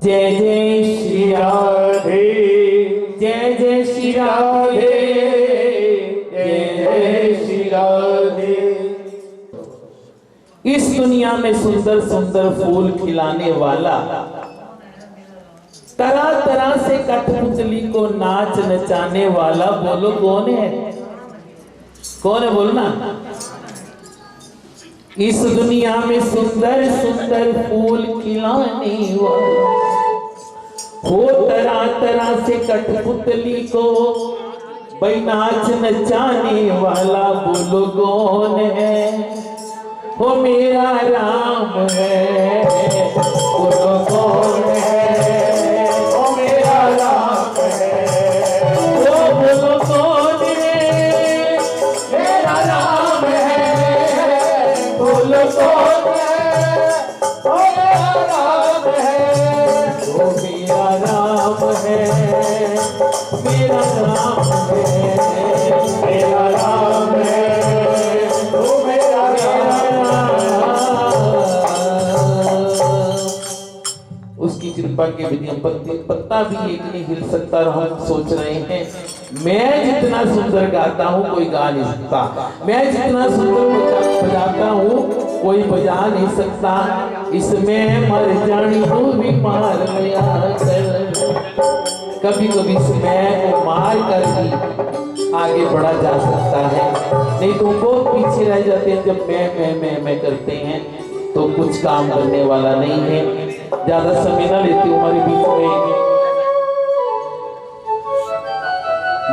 जय जय श्री राधे, जय जय श्री राधे, जय जय श्री राधे। इस दुनिया में सुंदर सुंदर फूल खिलाने वाला, तरह तरह से कठपुतली को नाच नचाने वाला, बोलो कौन है? कौन है बोलना? इस दुनिया में सुंदर सुंदर फूल खिलाने वाला हो, तरह तरह से कठपुतली को भाई नाच नचाने वाला, बोलो कौन है? हो मेरा राम है, बोलो कौन है? हो मेरा राम है, ओ बोलो कौन है? मेरा राम है, बोलो कौन है? ओ मेरा राम है, ओ मेरा राम है, मेरा राम है, मेरा राम है, ओ मेरा उसकी कृपा के बिना पत्ता भी एक नहीं हिल सकता। और हम सोच रहे हैं मैं जितना सुंदर गाता हूँ कोई गा नहीं सकता, मैं जितना सुंदर बजाता हूँ कोई बजा नहीं सकता, इसमें मर जानी हूँ भी मार गया कर। कभी कभी समय को मार कर ही आगे बढ़ा जा सकता है, नहीं तो बहुत पीछे रह जाते हैं। जब मैं करते हैं तो कुछ काम करने वाला नहीं है। ज्यादा समय ना लेती हमारे बीच में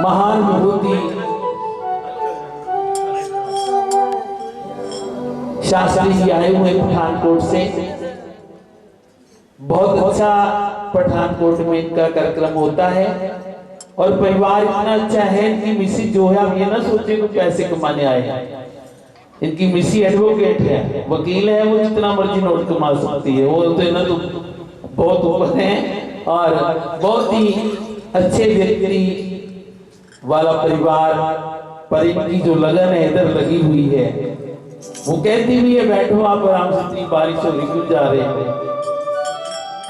महान विभूति शास्त्री जी आए हुए पठानकोट से। बहुत अच्छा पठानकोट में इनका कार्यक्रम होता है और परिवार इतना अच्छा है। इनकी मिसेज जो है, आप ये ना सोचे तो पैसे कमाने आए हैं। इनकी मिसी एडवोकेट है, वकील है, वो जितना मर्जी नोट कमा सकती है। वो तो ना तो बहुत ऊपर है और बहुत ही अच्छे व्यक्ति वाला परिवार, पर इनकी जो लगन है इधर लगी हुई है। वो कहती भी है बैठो आप आराम से, इतनी बारिश हो रही क्यों जा रहे हैं?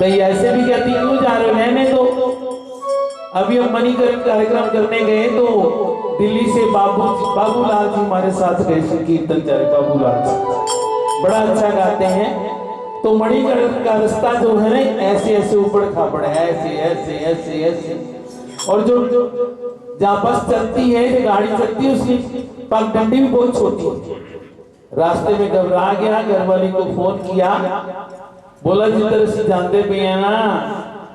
कई ऐसे भी कहती क्यों जा रहे हो? रहने दो। अभी हम मणिकरण कार्यक्रम करने गए तो दिल्ली से बाबूलाल जी हमारे साथ गए, कीर्तनचारी बाबूलाल जी बड़ा अच्छा गाते हैं। तो मणिकरण का रास्ता जो है ना ऐसे ऐसे ऊपर खापड़ है, ऐसे ऐसे ऐसे ऐसे, और जो जहाँ बस चलती है, जो गाड़ी चलती है, उसकी पगडंडी भी बहुत छोटी है। रास्ते में घबरा गया, घर वाली को फोन किया, बोला जिधर से जानते पे है ना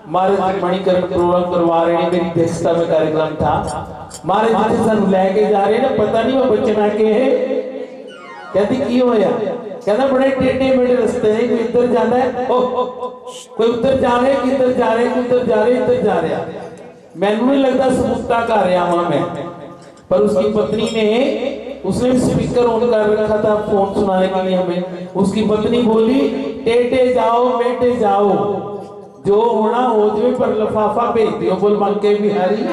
महाराज मणिकरण प्रोग्राम करवा रहे हैं, मेरी अध्यक्षता में कार्यक्रम था, महाराज जिसे सन लेके जा रहे हैं ना, पता नहीं वो बच्चे के है। कहती की होया? कहना बड़े टेढ़े मेढ़े रास्ते हैं, कोई इधर जाना है, कोई उधर जा रहे हैं, किधर जा रहे हैं, उधर जा रहे हैं, इधर जा रहे हैं। मैनू नहीं लगता सबूता कर रहा वहां मैं। पर उसकी पत्नी ने, उसने भी स्पीकर ऑन कर रखा था फोन सुनाने के लिए हमें। उसकी पत्नी बोली टेढ़े जाओ बेटे जाओ, जो होना हो जाए, पर लिफाफा भेज दियो। बोल मंगे बिहारी,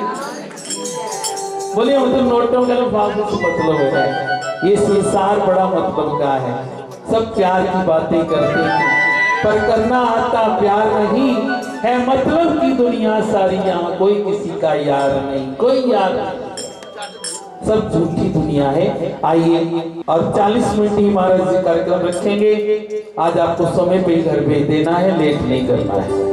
बोले उधर नोटों का लिफाफे से मतलब है। ये संसार बड़ा मतलब का है, सब प्यार की बातें करते हैं पर करना आता प्यार नहीं है। मतलब की दुनिया सारी, यहाँ कोई किसी का यार नहीं, कोई यार नहीं, सब झूठी दुनिया है। आइए और 40 मिनट ही महाराज जी कार्यक्रम रखेंगे। आज आपको समय पे घर भेज देना है, लेट नहीं करना है।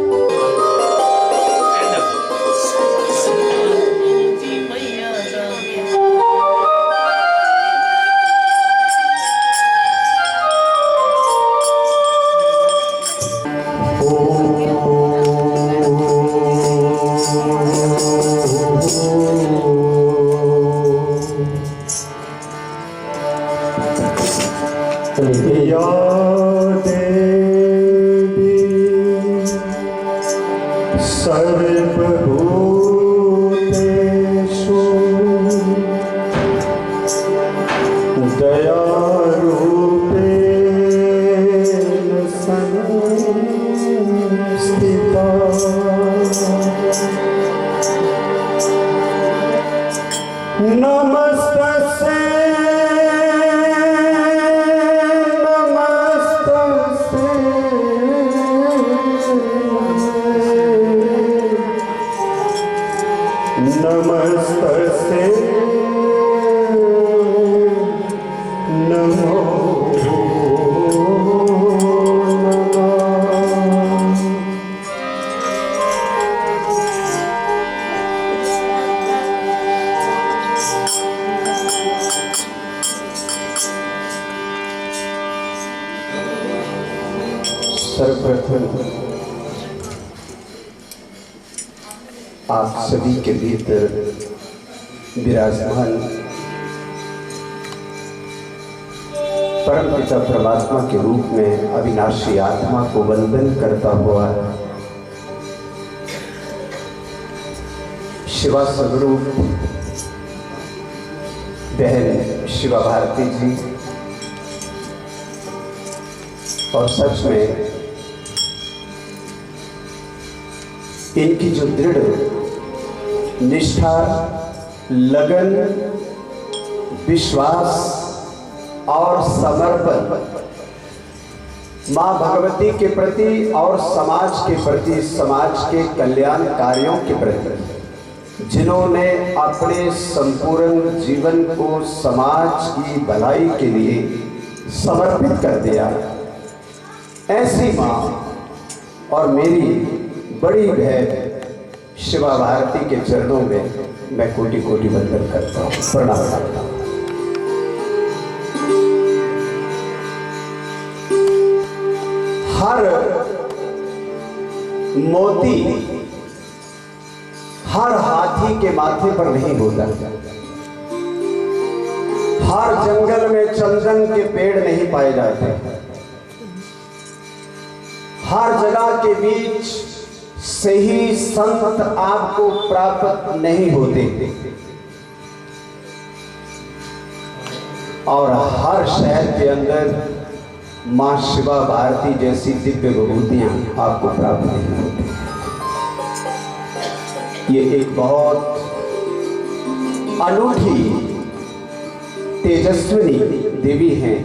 नमस्तस्ते नमो सर्वप्रथम आप सभी के भीतर विराजमान परमपिता परमात्मा के रूप में अविनाशी आत्मा को वंदन करता हुआ शिवा स्वरूप बहन शिवा भारती जी और सच में इनकी जो दृढ़ निष्ठा, लगन, विश्वास और समर्पण मां भगवती के प्रति और समाज के प्रति, समाज के कल्याण कार्यों के प्रति जिन्होंने अपने संपूर्ण जीवन को समाज की भलाई के लिए समर्पित कर दिया, ऐसी मां और मेरी बड़ी बहन शिवा भारती के चरणों में मैं कोटि कोटि वंदन करता हूँ, प्रणाम करता हूँ। हर मोती हर हाथी के माथे पर नहीं होता, हर जंगल में चंदन के पेड़ नहीं पाए जाते, हर जगह के बीच सही संत आपको प्राप्त नहीं होते और हर शहर के अंदर मां शिवा भारती जैसी दिव्य विभूतियां आपको प्राप्त नहीं होती। ये एक बहुत अनूठी तेजस्विनी देवी हैं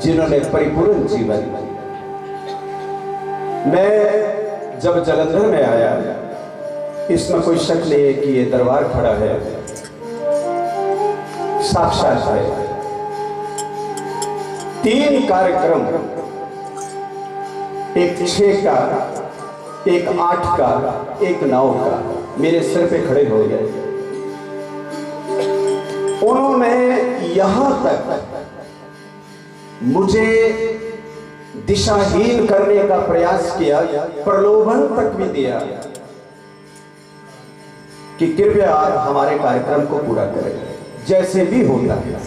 जिन्होंने परिपूर्ण जीवन। मैं जब जलंधर में आया, इसमें कोई शक नहीं है कि ये दरबार खड़ा है, साक्षात है। 3 कार्यक्रम, एक 6 का, एक 8 का, एक 9 का मेरे सिर पे खड़े हो गए। उन्होंने यहां तक मुझे दिशाहीन करने का प्रयास किया, प्रलोभन तक भी दिया कि कृपया आप हमारे कार्यक्रम को पूरा करें, जैसे भी होता है।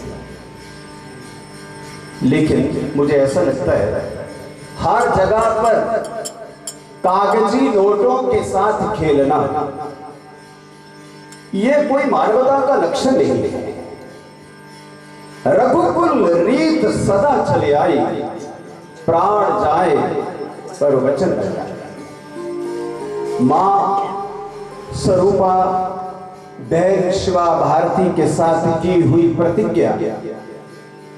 लेकिन मुझे ऐसा लगता है हर जगह पर कागजी नोटों के साथ खेलना यह कोई मानवता का लक्षण नहीं है। रघुकुल रीत सदा चले आई, प्राण जाए पर वचन न जाए। मां स्वरूपा बहन शिवा भारती के साथ की हुई प्रतिज्ञा,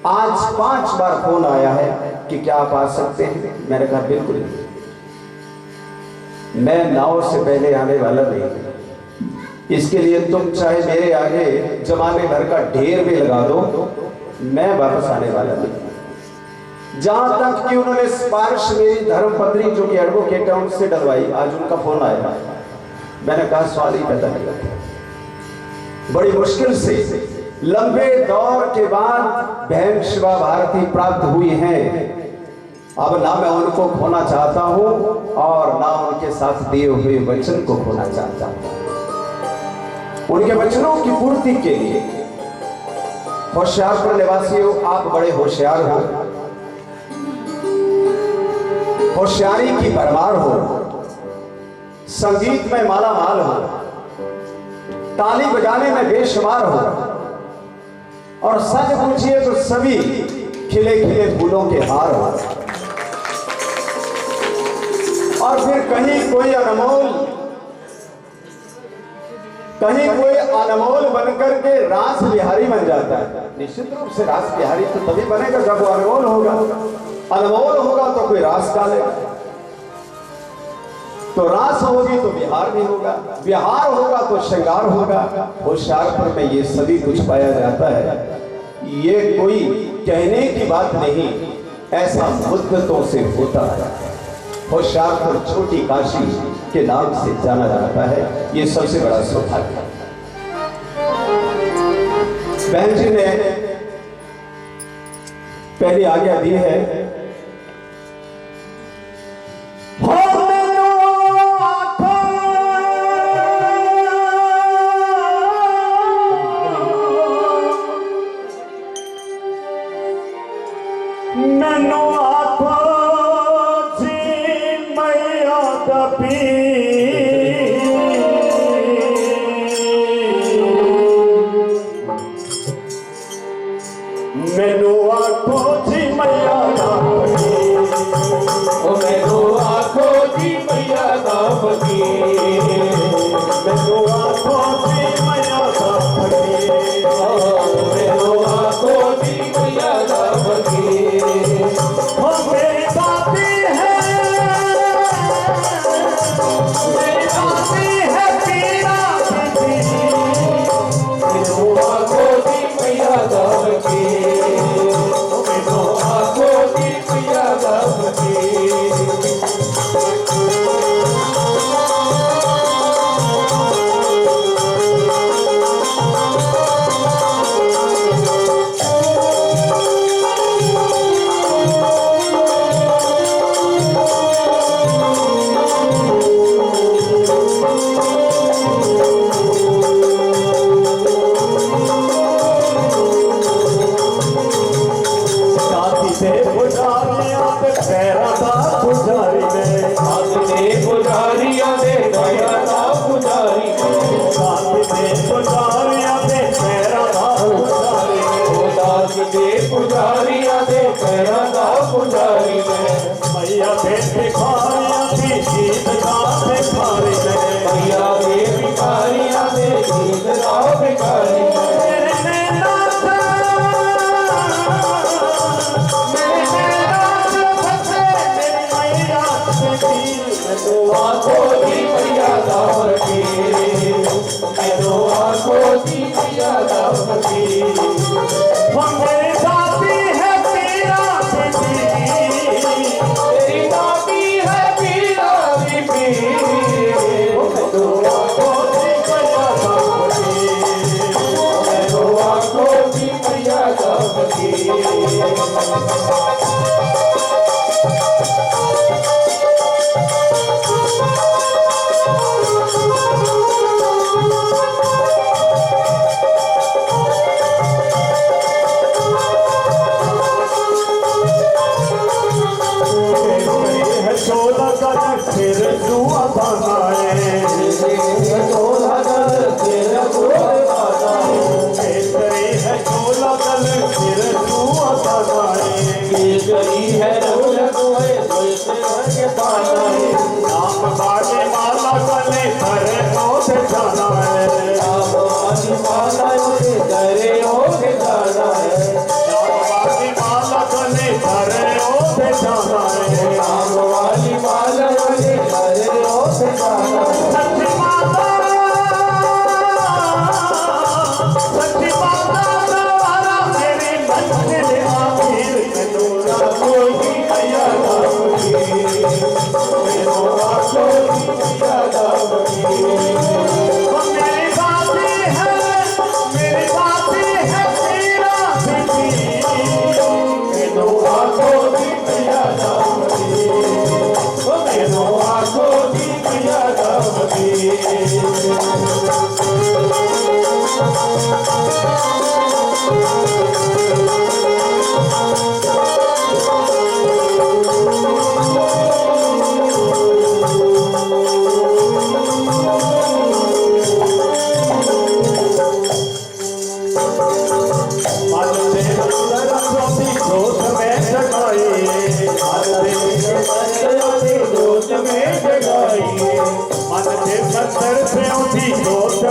आज 5 बार फोन आया है कि क्या आप आ सकते हैं। मैंने कहा बिल्कुल नहीं, मैं नाव से पहले आने वाला नहीं। इसके लिए तुम चाहे मेरे आगे जमाने भर का ढेर भी लगा दो, मैं वापस आने वाला नहीं। जहां तक कि उन्होंने सिफारिश मेरी धर्मपत्नी जो कि एडवोकेट है उनसे डलवाई, आज उनका फोन आया। मैंने कहा सवाल ही पैदा नहीं करता। बड़ी मुश्किल से लंबे दौर के बाद बहन शिवा भारती प्राप्त हुई हैं। अब ना मैं उनको खोना चाहता हूं और ना उनके साथ दिए हुए वचन को खोना चाहता हूं। उनके वचनों की पूर्ति के लिए होशियारपुर निवासियों, आप बड़े होशियार हो, होशियारी की भरमार हो, संगीत में माला माल हो, ताली बजाने में बेशुमार हो, और सच पूछिए तो सभी खिले खिले फूलों के हार हो। और फिर कहीं कोई अनमोल बनकर के रास बिहारी बन जाता है। निश्चित रूप से रास बिहारी तो तभी बनेगा जब वो अनमोल होगा। अनमोल होगा तो कोई रास डालेगा। तो रास होगी तो विहार भी होगा, विहार होगा तो श्रृंगार होगा। होशियारपुर में ये सभी कुछ पाया जाता है। ये कोई कहने की बात नहीं, ऐसा मुद्दतों से होता है। होशियारपुर छोटी काशी के नाम से जाना जाता है। ये सबसे बड़ा सौभाग्य है। बहन जी ने पहली आज्ञा दी है,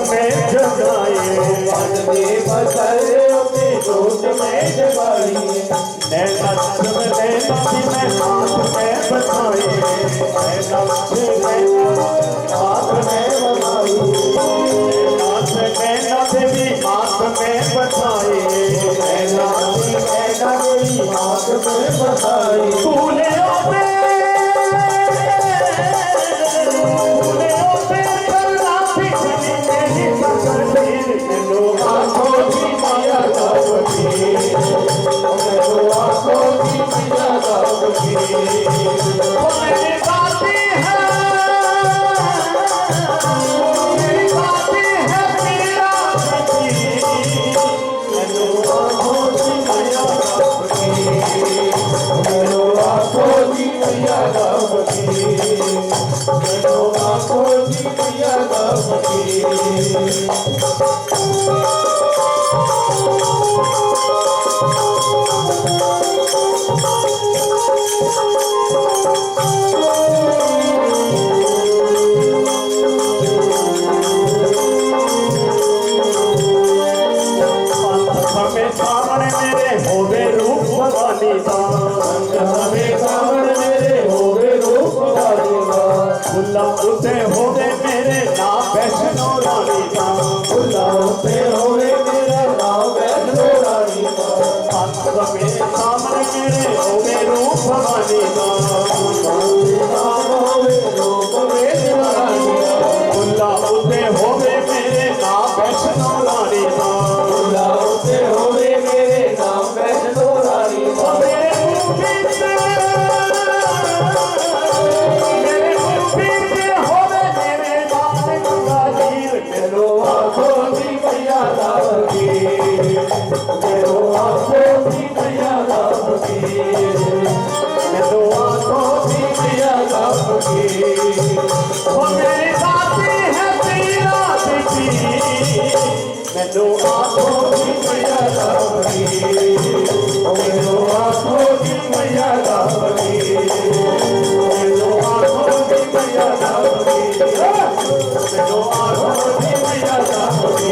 में जगाए गोद में जगाई, नैना में नैना भी मैं हाथ में बधाई, नैना से नैना हाथ में बधाई, नैना से नैना देवी हाथ में बधाई, नैना से नैना देवी हाथ में बधाई। फूलों पे चलना पिछली मेरी तकदीर, लो आंखों की माया गावती, लो आंखों की माया गावती। वो मेरी बातें हैं, मेरी बातें हैं मेरा सखी, लो आंखों की माया गावती, लो आंखों की माया गावती, लो आंखों की माया गावती। हमें सामने मेरे होवे रूप भवानी का, हमें सामने मेरे होवे रूप भवानी का, खुला उसे होवे मेरे नाम वैष्णो रानी का, खुला उसे होवे मेरा नाम वैष्णो रानी का। हमें सामने मेरे होवे रूप भवानी का, होवे रूप मेरे रानी का, खुला उसे होवे मेरे नाम वैष्णो रानी का, खुला उसे होवे मेरे नाम वैष्णो रानी का। मेरे मुँह पे होवे मेरे बाल गंगा झील, मेरो आंखों की मैया गावती, मेरो आंखों की मैया गावती, मेरो आंखों की मैया गावती। वो मेरी बातें हैं तेरा दिखी, मेरो आंखों की मैया गावती, मेरो आंखों की मैया गावती, मेरो आंखों की मैया गावती, मेरो आंखों की मैया गावती,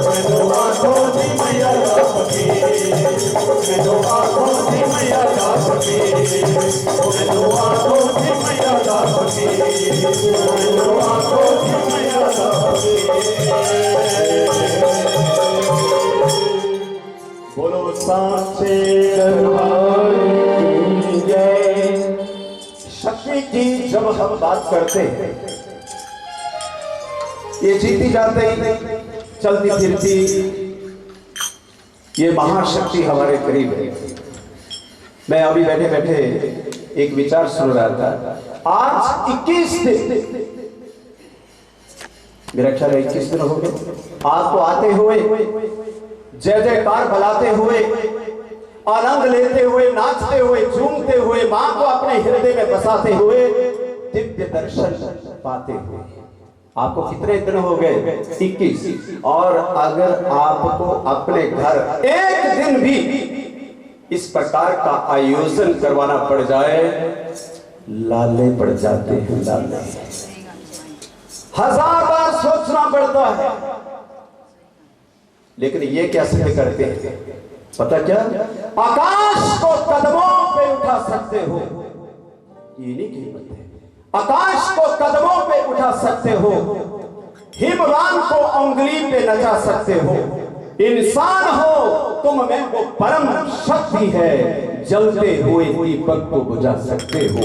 मेरो आंखों की मैया गावती, मेरो आंखों की मैया गावती, मेरो आंखों की मैया गावती, मेरो आंखों की मैया गावती। बोलो सांचे दरबार की जय। शक्ति की जब हम बात करते हैं, ये जीती जाते ही चलती फिरती ये महाशक्ति हमारे करीब है। मैं अभी बैठे बैठे एक विचार सुन रहा था। आज 21 दिन, मेरा ख्याल है 21 दिन हो गए आपको आते हुए, जय जयकार बुलाते हुए, आनंद लेते हुए, नाचते हुए, झूमते हुए, मां को अपने हृदय में बसाते हुए, दिव्य दर्शन पाते हुए। आपको कितने दिन हो गए? 21। और अगर आपको अपने घर एक दिन भी इस प्रकार का आयोजन करवाना पड़ जाए, लाले पड़ जाते हैं, लाले। 1000 बार सोचना पड़ता है, लेकिन ये क्या सिद्ध करते हैं पता क्या? आकाश को कदमों पे उठा सकते हो, ये नहीं कीमत है। आकाश को कदमों पे उठा सकते हो, हिमवान को उंगली पे नचा सकते हो। इंसान हो तुम में वो परम शक्ति है, जलते हुए दीपक को बुझा सकते हो,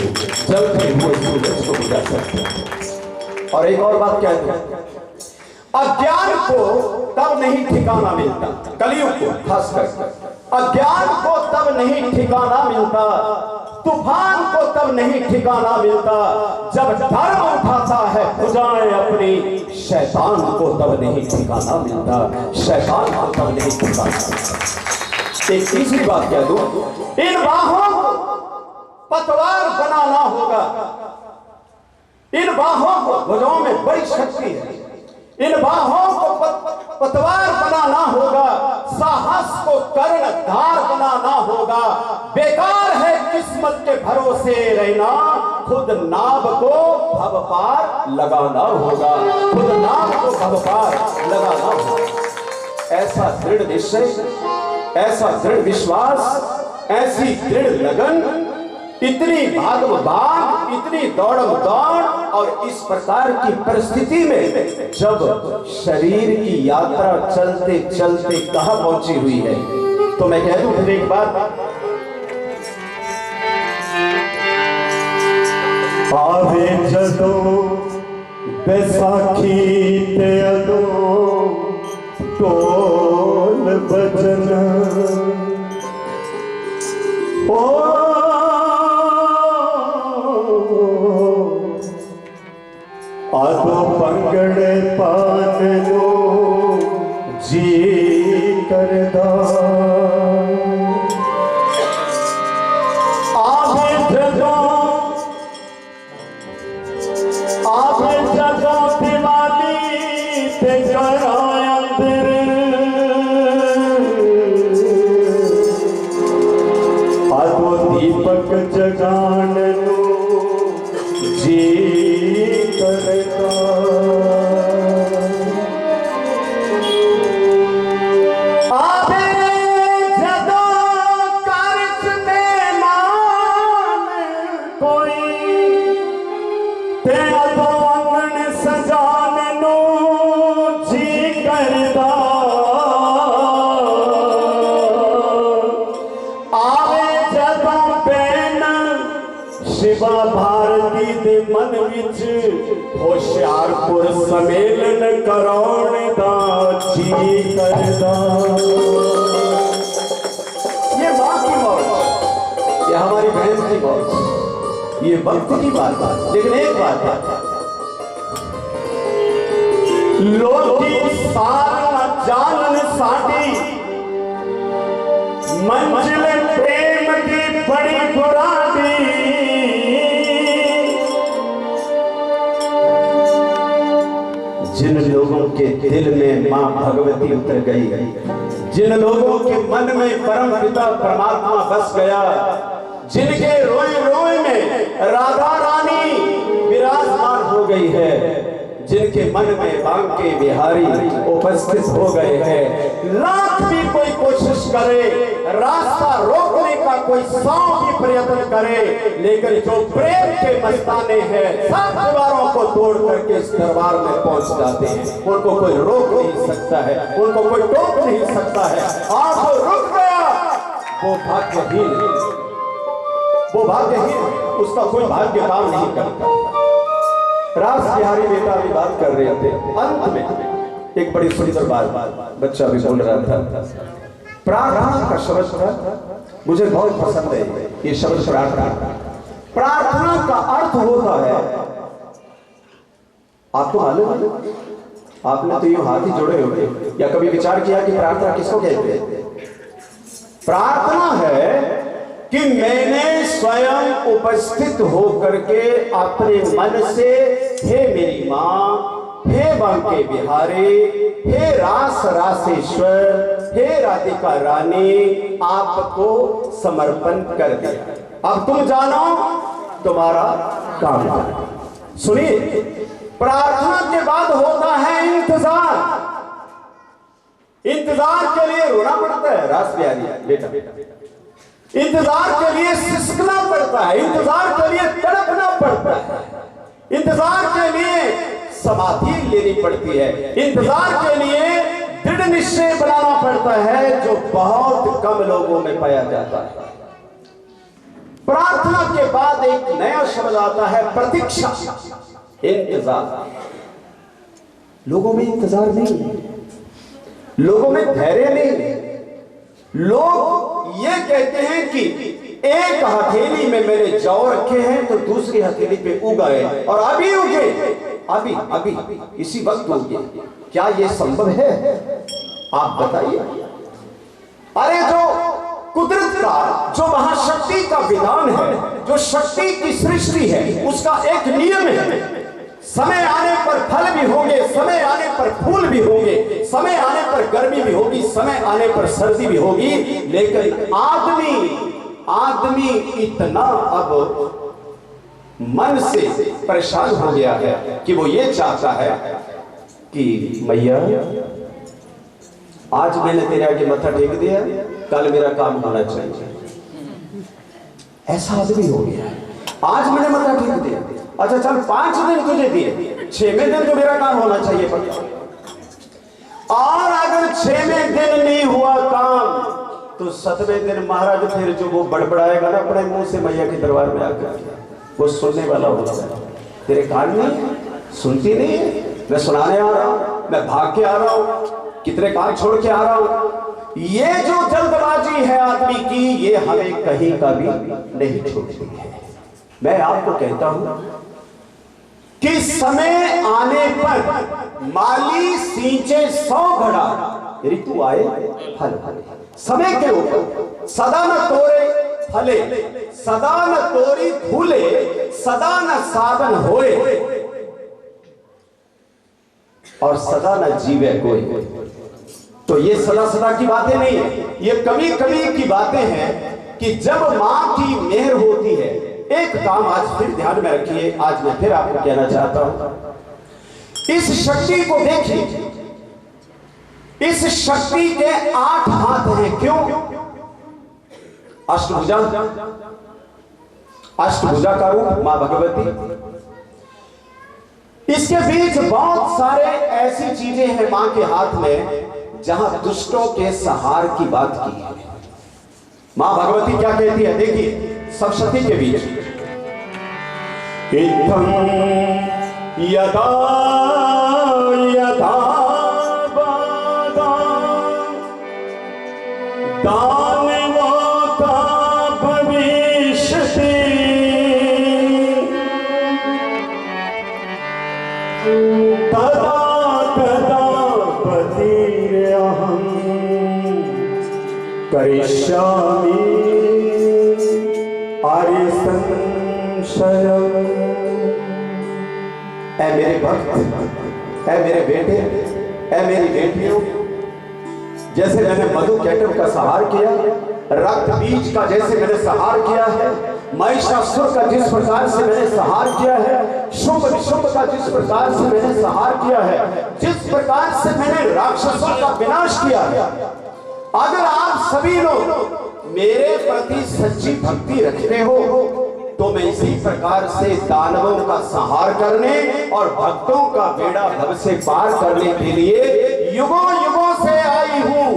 जलते हुए सूरज को बुझा सकते हो। और एक और बात क्या है, अज्ञान को तब नहीं ठिकाना मिलता, कलयुग को खास कर अज्ञान को तब नहीं ठिकाना मिलता, तूफान को तब नहीं ठिकाना मिलता, जब धर्म उठाता है भुजाएं अपनी, शैतान को तब नहीं ठिकाना मिलता, शैतान को तब नहीं ठिकाना मिलता। एक तीसरी बात कह दूं, इन बाहों को पतवार बनाना होगा, इन बाहों को, भुजाओं में बड़ी शक्ति है, इन बाहों को पतवार बनाना होगा, साहस को कर्ण धार बनाना होगा। बेकार है किस्मत के भरोसे रहना, खुद नाव को भव पार लगाना होगा, खुद नाव को भव पार लगाना होगा। ऐसा दृढ़ निश्चय, ऐसा दृढ़ विश्वास, ऐसी दृढ़ लगन, इतनी भागम भाग, इतनी दौड़म दौड़, और इस प्रकार की परिस्थिति में जब शरीर की यात्रा चलते चलते कहां पहुंची हुई है, तो मैं कह दूं फिर एक बात, आवे जदों बैसाखी ते अदों ढोल बजन, ओ आदो पंगड़े पान नो जी करदा, आवे जदों दिवाली ते घरां अंदर, आदो दीपक जगाण नू जी करदा, आवे जदों घर च मेहमान कोई ते अदों अंगण सजाण नू जी करदा, आवे जदों बैन शिवा भारती दे मन विच होशियारपुर सम्मेलन कराउण दा जी करदा। ये मां की मौज, ये हमारी बहन की मौज, ये वक्त की बात है। लेकिन एक बात है, लोकी सारा जानन साडी मंजिल प्रेम की बड़ी बुरादी, जिन लोगों के दिल में मां भगवती उतर गई, जिन लोगों के मन में परम पिता परमात्मा बस गया, जिनके रोए रोए में राधा रानी विराजमान हो गई है, जिनके मन में बांके बिहारी उपस्थित हो गए हैं, लाख भी कोई कोशिश करे, रास्ता रोकने का कोई 100 भी प्रयत्न करे, लेकिन जो प्रेम के मस्ताने हैं सब दीवारों को तोड़ करके इस दरबार में पहुंच जाते हैं। उनको कोई रोक नहीं सकता है, उनको कोई टोक नहीं सकता है। आप रुक गया वो भाग्यहीन, वो भाग्यहीन, उसका कोई भाग्य काम नहीं करता। रास बिहारी बेटा अभी बात कर रहे थे, अंत में एक बड़ी सुंदर बात बच्चा भी बोल रहा था, प्रार्थना का शब्द था, मुझे बहुत पसंद है ये शब्द प्रार्थना। प्रार्थना का अर्थ होता है, आपको मालूम है, आपने तो यूं हाथ ही जोड़े होंगे या कभी विचार किया कि प्रार्थना किसको कहते हैं? प्रार्थना है कि मैंने स्वयं उपस्थित होकर के अपने मन से, हे मेरी मां, हे बांके बिहारी, हे रास रासेश्वर, हे राधिका रानी, आपको समर्पण कर दिया। अब तुम जानो तुम्हारा काम जानो। सुनिए, प्रार्थना के बाद होता है इंतजार। इंतजार के लिए रोना पड़ता है रास बिहारी बेटा, इंतजार के लिए सिसकना पड़ता है, इंतजार के लिए तड़पना पड़ता है, इंतजार के लिए समाधि लेनी पड़ती है, इंतजार के लिए दृढ़ निश्चय बनाना पड़ता है, जो बहुत कम लोगों में पाया जाता है। प्रार्थना के बाद एक नया शब्द आता है, प्रतीक्षा, इंतजार। लोगों में इंतजार नहीं है, लोगों में धैर्य नहीं है। लोग ये कहते हैं कि एक हथेली में मैंने जौ रखे हैं तो दूसरी हथेली पे उगाए और अभी उगे, अभी अभी इसी वक्त उगे। क्या ये संभव है? आप बताइए। अरे जो कुदरत का, जो महाशक्ति का विधान है, जो शक्ति की सृष्टि है, उसका एक नियम है, समय आने पर फल भी होंगे, समय आने पर फूल भी होंगे, समय आने पर गर्मी भी होगी, समय आने पर सर्दी भी होगी, लेकिन आदमी इतना अब मन से परेशान हो गया है कि वो ये चाहता है कि मैया आज मैंने तेरे आगे मत्था टेक दिया, कल मेरा काम होना चाहिए। ऐसा आदमी हो गया है। आज मैंने मत्था टेक दिया, अच्छा चल 5 दिन तुझे दिए, 6वें दिन तो मेरा काम होना चाहिए पक्का। और अगर 6वें दिन नहीं हुआ काम तो 7वें दिन महाराज फिर जो वो बड़बड़ाएगा ना अपने मुंह से मैया के दरबार में आकर, वो सुनने वाला होता है। तेरे कान नहीं सुनती नहीं है, मैं सुनाने आ रहा हूं, मैं भाग के आ रहा हूं, कितने काम छोड़ के आ रहा हूं। ये जो जल्दबाजी है आदमी की, ये हमें कहीं का भी नहीं छोड़ती है। मैं आपको कहता हूं कि समय आने पर माली सींचे 100 घड़ा, ऋतु आए फल फले। समय के ऊपर सदा न तोरे फले, सदा न तोरी फूले, सदा न साधन होए, और सदा न जीवे कोई। तो ये सदा सदा की बातें नहीं है, ये कभी कभी की बातें हैं कि जब मां की मेहर होती है। एक काम आज फिर ध्यान में रखिए, आज मैं फिर आपको कहना चाहता हूं, इस शक्ति को देखिए। इस शक्ति के 8 हाथ हैं। क्यों? अष्टभुजा, अष्टभुजा का रूप मां भगवती। इसके बीच बहुत सारे ऐसी चीजें हैं मां के हाथ में जहां दुष्टों के सहार की बात की है। मां भगवती क्या कहती है, देखिए सप्तशती के बीच, इत्थं यदा यदा दानवों का भविष्यति, तदा तदा पतिरहं करिष्यामि आर्य संशयम्। ऐ मेरे भक्त, ऐ मेरे बेटे, ऐ मेरी बेटियों, जैसे मैंने मधु कैटव का सहार किया, रक्त बीज का जैसे मैंने सहार किया है, महिषासुर का जिस प्रकार से मैंने सहार किया है, शुभ विशुभ का जिस प्रकार से मैंने सहार किया है, जिस प्रकार से मैंने राक्षसों का विनाश किया है, अगर आप सभी लोग मेरे प्रति सच्ची भक्ति रखते हो तो मैं इसी प्रकार से दानवों का संहार करने और भक्तों का बेड़ा भव से पार करने के लिए युगों युगों से आई हूं,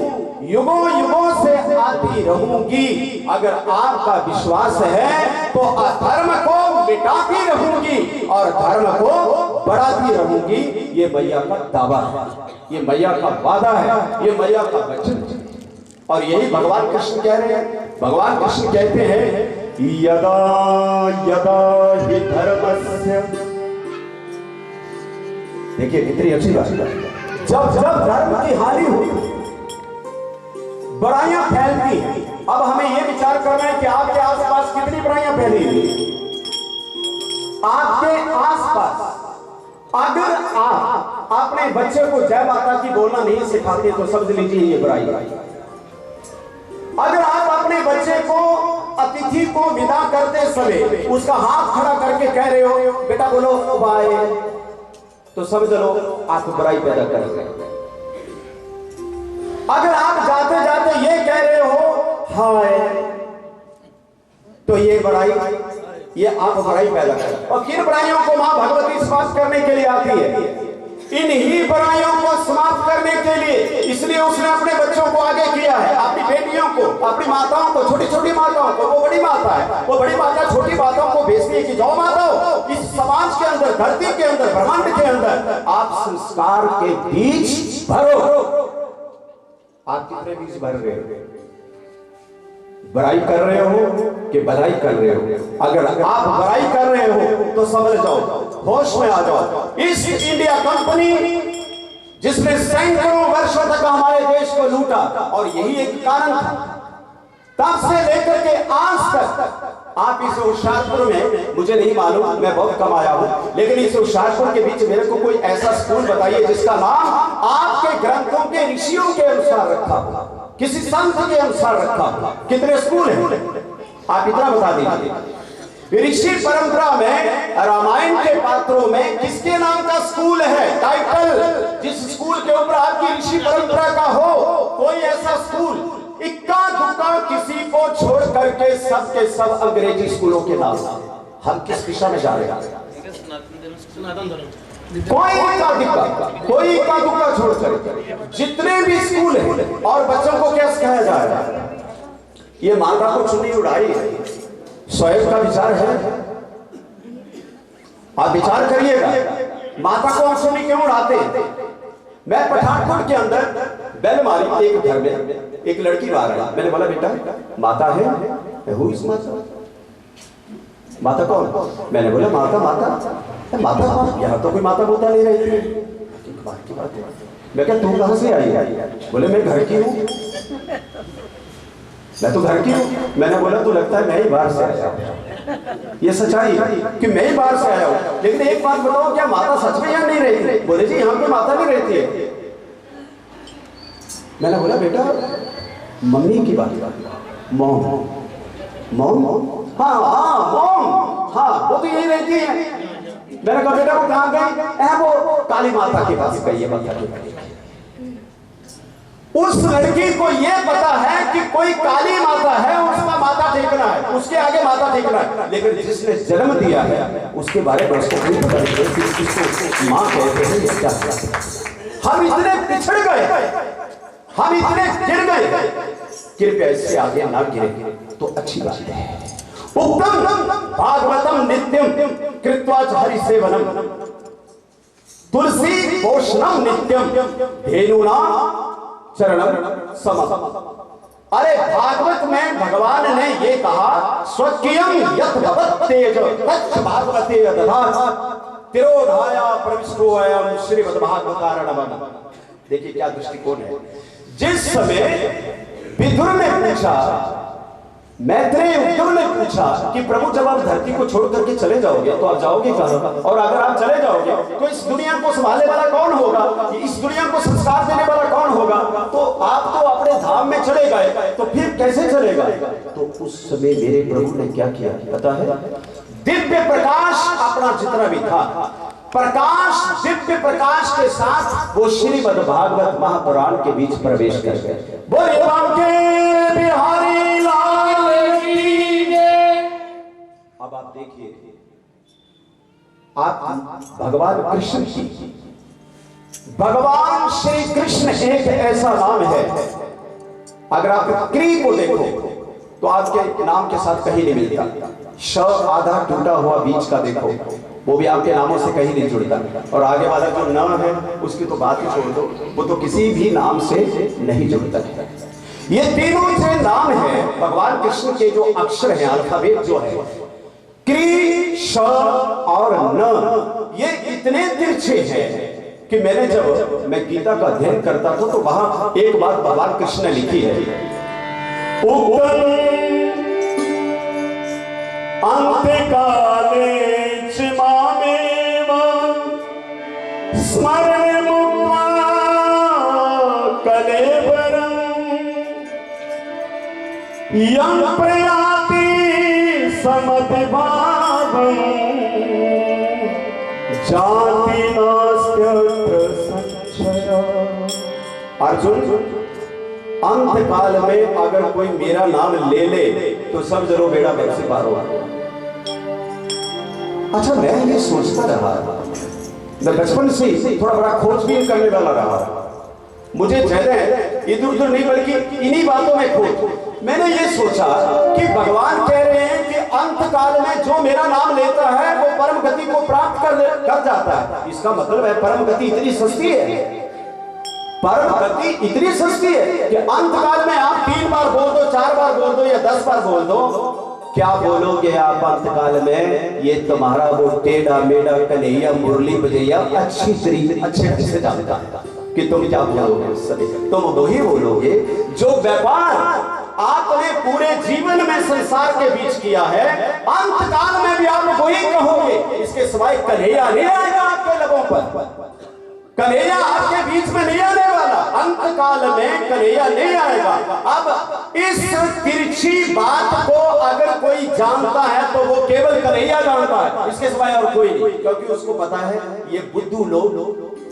युगों युगों से आती रहूंगी। अगर आपका विश्वास है तो अधर्म को मिटाती रहूंगी और धर्म को बढ़ाती रहूंगी। ये मैया का दावा है, ये मैया का वादा है, ये मैया का वचन है। और यही भगवान कृष्ण कह रहे हैं। भगवान कृष्ण कहते हैं, यदा यदा हि धर्मस्य, देखिए कितनी अच्छी बात, जब जब धर्म की हानि हुई, बुराइयां फैलती हैं। अब हमें यह विचार करना है कि आपके आसपास कितनी बुराइयां फैली हुई। आपके आसपास अगर आप अपने बच्चे को जय माता की बोलना नहीं सिखाते तो समझ लीजिए ये बुराई। अगर आप अपने बच्चे को अतिथि को विदा करते समय उसका हाथ खड़ा करके कह रहे हो बेटा बोलो बाय, तो समझ लो आप बुराई पैदा कर रहे हो। अगर आप जाते जाते ये कह रहे हो हाय, तो ये बुराई, ये आप बुराई पैदा कर रहे हो। और किन बुराइयों को मां भगवती समाप्त करने के लिए आती है? इन्हीं बुराइयों को समाप्त करने के लिए। इसलिए उसने अपने बच्चों को आगे किया है, अपनी बेटियों को, अपनी माताओं को, छोटी छोटी माताओं को। वो बड़ी माता है, वो बड़ी माता छोटी माताओं को भेजती की जाओ माताओं, इस समाज के अंदर, धरती के अंदर, ब्रह्मांड के अंदर आप संस्कार के बीज भरो। आप कितने बीज भर रहे हो? बुराई कर रहे हो कि भलाई कर रहे हो? अगर आप बुराई कर रहे हो तो समझ जाओ, होश में आ जाओ। ईस्ट इंडिया कंपनी जिसने सैकड़ों वर्षों तक हमारे देश को लूटा, और यही एक कारण था, तब से लेकर के आज तक आप इस होशियारपुर में, मुझे नहीं मालूम, मैं बहुत कम आया हूं, लेकिन इस होशियारपुर के बीच मेरे को कोई ऐसा स्कूल बताइए जिसका नाम आपके ग्रंथों के ऋषियों के अनुसार रखा हो, किसी संत के अनुसार रखा हो। कितने स्कूल हैं? आप इतना बता दीजिए। ऋषि परंपरा में, रामायण के पात्रों में किसके नाम का स्कूल है? टाइटल जिस स्कूल के ऊपर आपकी ऋषि परंपरा का हो, करके सब के सब अंग्रेजी स्कूलों के नाम। हम किस दिशा में जा रहे हैं? कोई का दुक्का छोड़कर जितने भी स्कूल हैं और बच्चों को क्या सिखाया जा रहा है? ये माता को चुन्नी उड़ाई है, स्वयं का विचार है। आप विचार करिएगा, माता को आप चुन्नी क्यों उड़ाते हैं? मैं पठानकोट के अंदर बेल मारी, एक घर में एक लड़की बाहर आई। मैंने बोला बेटा माता है? हु इज माता? माता कौन? मैंने बोला माता माता माता कौन? यहाँ तो कोई माता बोता नहीं रही थी। बात है। मैं क्या तू कहां से आई? बोले मैं घर की हूँ। मैं तो घर की हूँ। मैंने बोला तो लगता है मैं ही बाहर से आया। ये सच्चाई कि मैं ही बाहर से आया हूँ। लेकिन एक बात बताओ, क्या माता सच में यहाँ नहीं रहती? बोले जी यहाँ पे माता नहीं रहती है। मैंने बोला बेटा मम्मी की बात, मॉम मॉम, हाँ हाँ मॉम, हाँ वो तो यही रहती है। मैंने कहा बेटा वो कहाँ गई? वो काली माता के पास गई है। उस लड़की को यह पता है कि कोई काली माता है, उसका माता टेकना है, उसके आगे माता टेकना है। लेकिन जिसने जन्म दिया है उसके बारे में उसको कोई पता नहीं कि इसको मां कहते हैं या क्या। हम इतने पिछड़ गए, हम इतने गिर गए। कृपया इससे आगे ना गिरे तो अच्छी बात है। उत्तम भागवतम नित्यम कृत्वा हरि सेवनम तुलसी पोषणम नित्यम धेनुना चरणम समम। अरे भागवत में भगवान ने ये कहा स्वकीयम यत् भवत् तेज तच्च भागवते दधात् तिरोधाया प्रविष्टो अयं श्रीमद्भागवतारणवम्। देखिए क्या दृष्टिकोण है। जिस समय विदुर ने पूछा, मैत्रेय उद्धव ने पूछा कि प्रभु जब आप धरती को छोड़ करके चले जाओगे तो आप जाओगे कहां? और अगर आप चले जाओगे तो इस दुनिया को संभालने वाला कौन होगा? इस दुनिया को संस्कार देने वाला कौन होगा? तो आप तो अपने धाम में चले गए, तो फिर कैसे चलेगा? तो उस समय मेरे प्रभु ने क्या किया पता है? दिव्य प्रकाश अपना जितना भी था, प्रकाश दिव्य प्रकाश के साथ वो श्रीमद् भागवत महापुराण के बीच प्रवेश कर गए। बोले बांके बिहारी लाल की जय। अब आप देखिए, आप भगवान कृष्ण की, भगवान श्री कृष्ण एक ऐसा नाम है, अगर आप क्री को देखो तो आपके नाम के साथ कहीं नहीं मिलता। श आधा टूटा हुआ बीच का देखो, वो भी आपके नामों से कहीं नहीं जुड़ता। और आगे वाला जो न है उसकी तो बात ही छोड़ दो, वो तो किसी भी नाम से नहीं जुड़ता है। ये तीनों जो नाम है भगवान कृष्ण के, जो अक्षर है, अल्फाबेट जो है क्री, श और न, ये इतने तिरछे हैं कि मैंने जब मैं गीता का अध्ययन करता था तो वहां एक बात भगवान कृष्ण ने लिखी है, अंतकाले मामेव स्मरण मुक्त्वा कलेवरम यं प्रयाति समद्भावं जाति नास्त्यत्र संशय। अर्जुन, अंत काल में अगर कोई मेरा नाम ले ले तो सब जरूर बेड़ा बैठ से पार होगा। अच्छा, मैं ये सोचता रहा, मैं बचपन से थोड़ा बड़ा खोजबीन करने वाला रहा। मुझे ज्यादा इधर उधर नहीं बल्कि इन्हीं बातों में खोज। मैंने ये सोचा कि भगवान कह रहे हैं कि अंत काल में जो मेरा नाम लेता है वो परम गति को प्राप्त कर जाता है। इसका मतलब है परम गति इतनी सस्ती है, परम गति इतनी सस्ती है कि अंत काल में आप 3 बार बोल दो, 4 बार बोल दो या 10 बार बोल दो, क्या बोलोगे आप अंत काल में? ये तुम्हारा वो टेढ़ा मेढ़ा कन्हैया मुरली बजैया अच्छे से जानता है कि तुम क्या बोलोगे। तुम वही बोलोगे जो व्यापार आपने पूरे जीवन में संसार के बीच किया है, अंत काल में भी आप वही कहोगे। इसके सिवाय कन्हैया नहीं आएगा आपके लबों पर, कन्हैया आपके बीच में नहीं आने वाला। अंत काल में कन्हैया नहीं आएगा। अब इस तिरछी बात को अगर कोई जानता है तो वो केवल कन्हैया जानता है, इसके सिवाय और कोई नहीं। क्योंकि उसको पता है ये बुद्धू लोग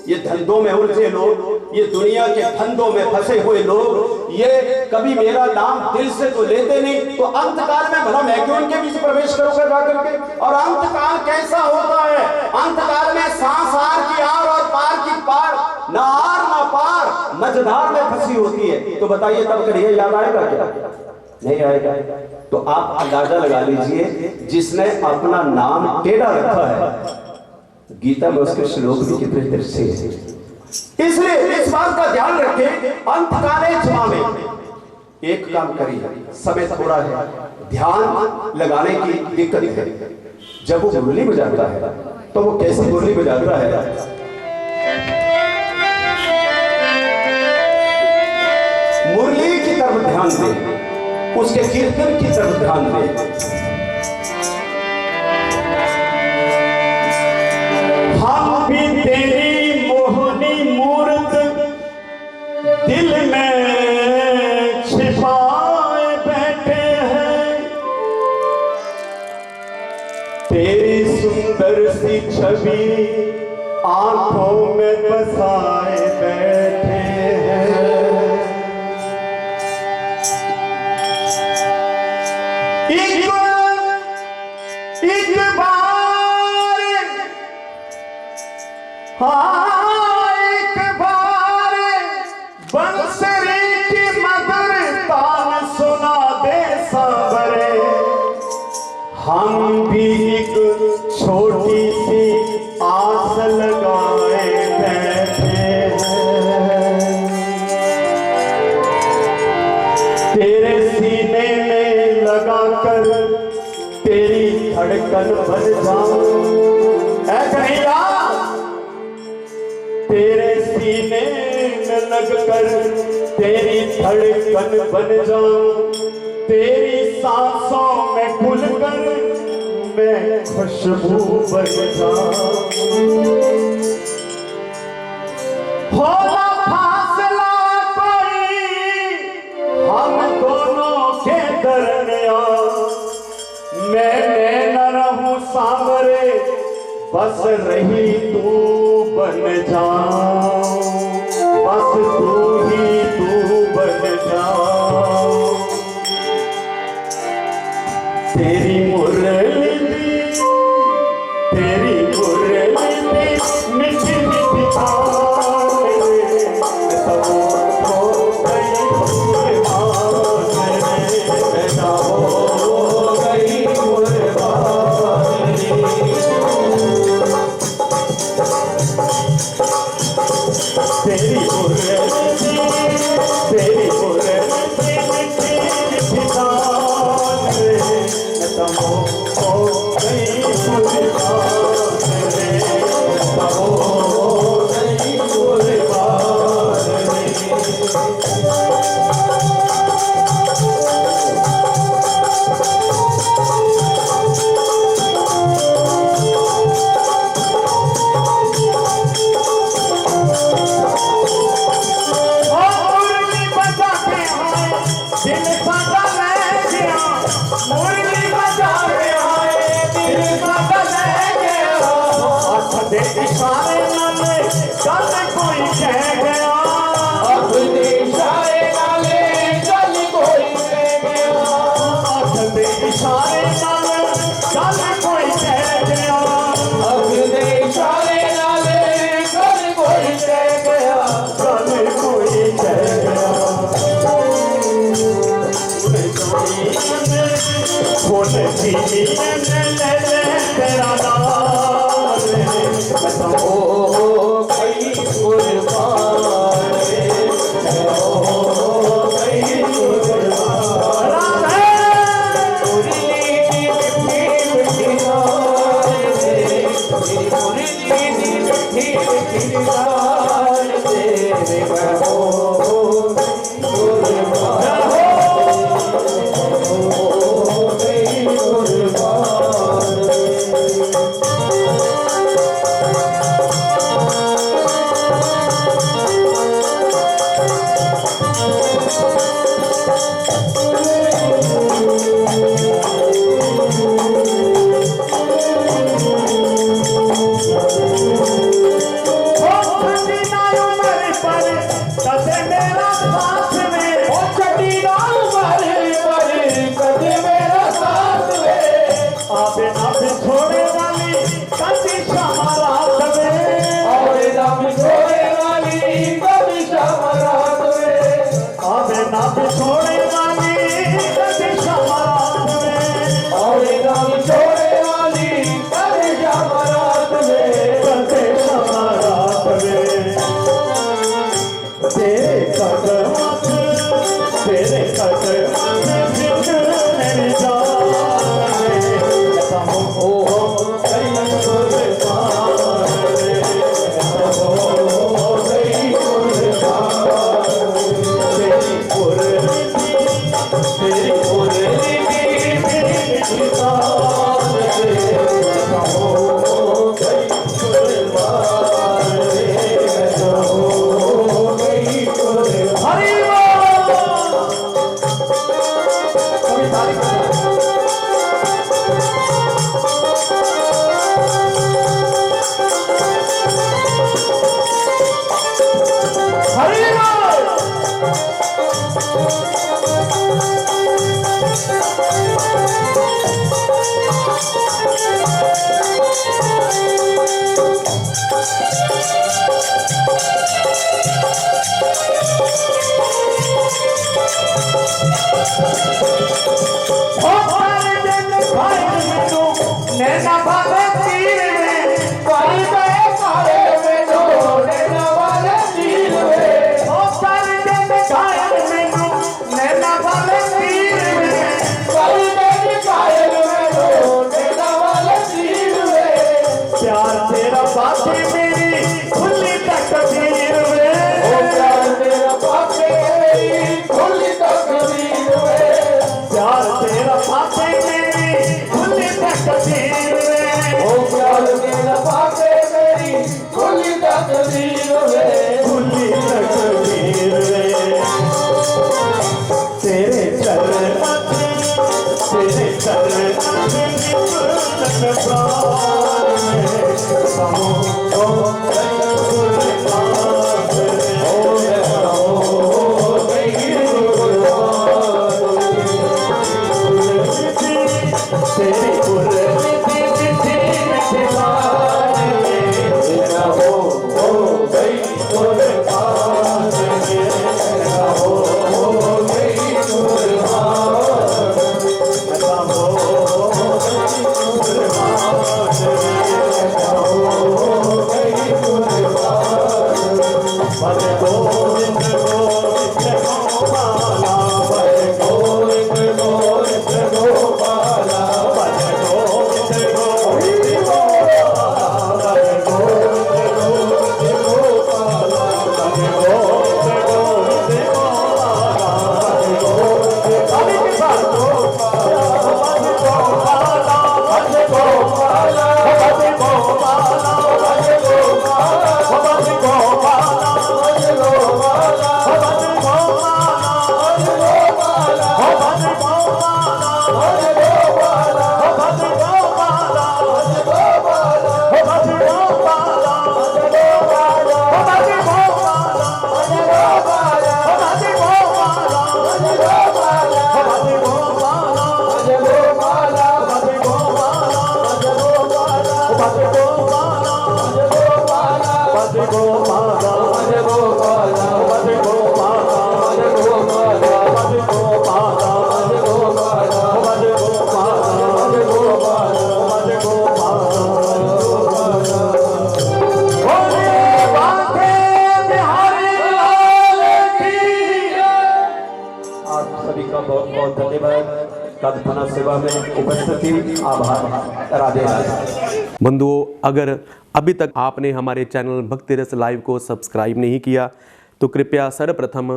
ये धंधों में उलझे लोग, ये दुनिया के फंदों में फंसे हुए लोग, ये कभी मेरा नाम दिल से तो लेते नहीं, तो अंतकाल में भला मैं क्यों उनके बीच प्रवेश करूंगा जाकर के? और अंतकाल कैसा होता है? अंतकाल में सांस आर की आर और पार की पार, ना आर ना पार, मझधार में फंसी होती है। तो बताइए तब करिए याद आएगा क्या? नहीं आएगा। तो आप अंदाजा लगा लीजिए, जिसने अपना नाम टेढ़ा रखा है, गीता में उसके श्लोक भी कितने तिरछे हैं। इसलिए इस बात का ध्यान रखें, अंतकाले में एक काम करिए, समय थोड़ा है, ध्यान लगाने की दिक्कत है। जब वो मुरली बजाता है तो वो कैसी मुरली बजाता है? मुरली की तरफ ध्यान दें, उसके कीर्तन की तरफ ध्यान दें। हम भी तेरी मोहनी मूर्त दिल में छिपाए बैठे हैं, तेरी सुंदर सी छवि आंखों में बसाए बैठे हैं। एक बार, हाँ एक बार बंसरी की मधुर तान सुना दे सांवरे। हम भी एक छोटी सी आस लगाए बैठे हैं, तेरे सीने में लगाकर तेरी धड़कन बन जाऊं। ऐ कन्हैया, तेरे सीने में लगकर तेरी धड़कन बन जाऊं, तेरी सांसों में घुलकर मैं खुशबू बन जाऊं। होला फासला कोई हम दोनों के दरमियान, मैं न रहूं सांवरे, बस रही तू बन जा, बस तू ही तू बन जा। तेरी मुरली मीठी मीठी तान सब हो गई तेरी इशारे नाले चल कोई कह गया, अपने इशारे नाले चल कोई कह गया, अपने इशारे नाले चल कोई कह गया, अपने इशारे नाले चल कोई कह गया, चल कोई कह गया। खोले चीनी ले ले तेरा नाम, हो गई कुर्बान, हो गई कुर्बान। मुरली की मीठी मीठी तान से, मुरली की मीठी मीठी तान से, हो कुर्बान, हो गई कुर्बान। साथ में ओ चटी नाल मर कदे मेरा साथ वे आवे ना बिछोड़े वाली कभी शाम रात में आवे ना बिछोड़े वाली कभी शाम रात में आवे ना बिछोड़े वाली कभी शाम रात में आवे ना बिछोड़े वाली कभी शाम रात में कभी शाम रात में तेरे कदम मेरी जान ओ कई सेवा में उपस्थिति आभार। राधे राधे। बंधुओं, अगर अभी तक आपने हमारे चैनल भक्ति रस लाइव को सब्सक्राइब नहीं किया तो कृपया सर्वप्रथम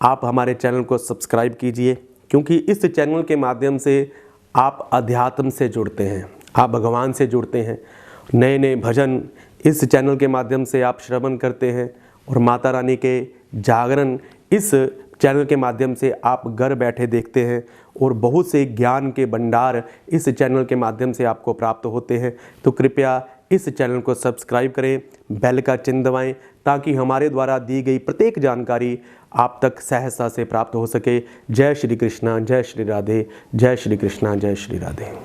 आप हमारे चैनल को सब्सक्राइब कीजिए, क्योंकि इस चैनल के माध्यम से आप अध्यात्म से जुड़ते हैं, आप भगवान से जुड़ते हैं। नए नए भजन इस चैनल के माध्यम से आप श्रवण करते हैं और माता रानी के जागरण इस चैनल के माध्यम से आप घर बैठे देखते हैं और बहुत से ज्ञान के भंडार इस चैनल के माध्यम से आपको प्राप्त होते हैं। तो कृपया इस चैनल को सब्सक्राइब करें, बेल का चिन्ह दबाएं, ताकि हमारे द्वारा दी गई प्रत्येक जानकारी आप तक सहजता से प्राप्त हो सके। जय श्री कृष्णा, जय श्री राधे, जय श्री कृष्णा, जय श्री राधे।